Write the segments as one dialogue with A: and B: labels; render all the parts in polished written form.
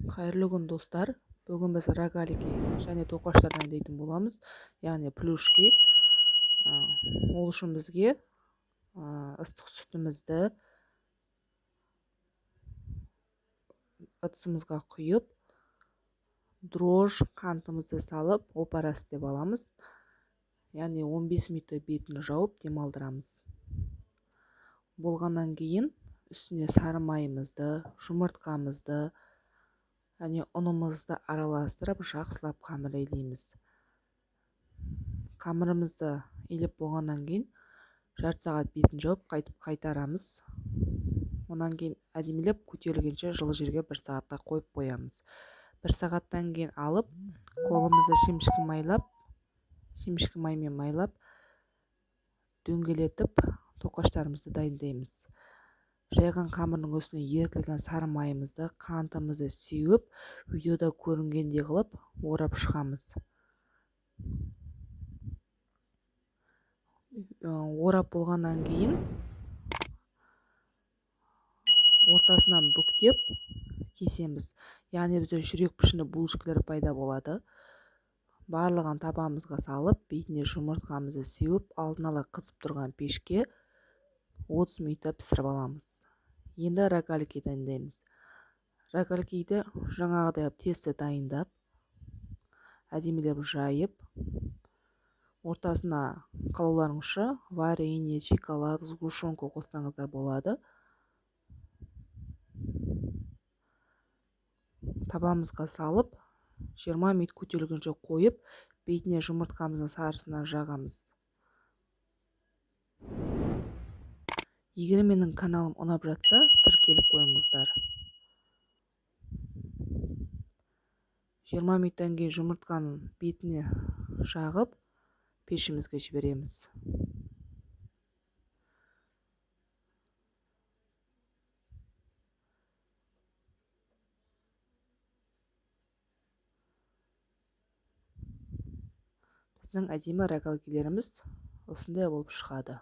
A: Қайырлы күн достар. Бүгін біз рогалики және тоқаштар дайындайтын боламыз, яғни плюшки. Ол үшін бізге ыстық сүтімізді ыдысымызға құйып, дрож қантымызды салып, опара істеп аламыз. Яғни 15 минуттай бетін жауып демалдырамыз. Болғаннан кейін үстіне сары майымызды, жұмыртқамызды және ұнымызды араластырып, жақсылап қамыр илейміз. Қамырымызды илеп болғаннан кейін жарты сағат бетін жауып, қайтып қайтарамыз. Онан кейін әдемілеп көтерілгенше жылы жерге 1 сағатқа қойып қоямыз. 1 сағаттан кейін алып, қолымызды шемішкі маймен майлап, дөңгелетіп, тоқаштарымызды дайындаймыз. Жайған қамырның үстіне ерітілген сары майымызды, қантымызды сеуіп, видеода көрінгендей қылып орап шығамыз. Орап болғаннан кейін ортасынан бүктеп кесеміз. Яғни бізде жүрек пішіні булочкалар пайда болады. Барлығын табамызға салып, бетіне жұмыртқамызды сеуіп, алдын ала қызып тұрған пешке 30 минутта пісіріп аламыз. Енді рогалики дайындаймыз. Рогаликиді жаңағыдай тесті дайындап, әдемілеп жайып, ортасына қалауларыңызша варенье, шоколад, сгущенка қоссаңыздар болады. Табамызға салып, 20 минут көтерілгенше қойып, бетіне жұмыртқамыздың сарысынан жағамыз. Егер менің каналым ұнап жатса, тіркеліп қойыңыздар. 20 минуттан кейін жұмыртқаның бетіне жағып, пешімізге жібереміз. Біздің әдемі рогаликилеріміз осындай болып шығады.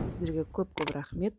A: Сіздерге көп рахмет.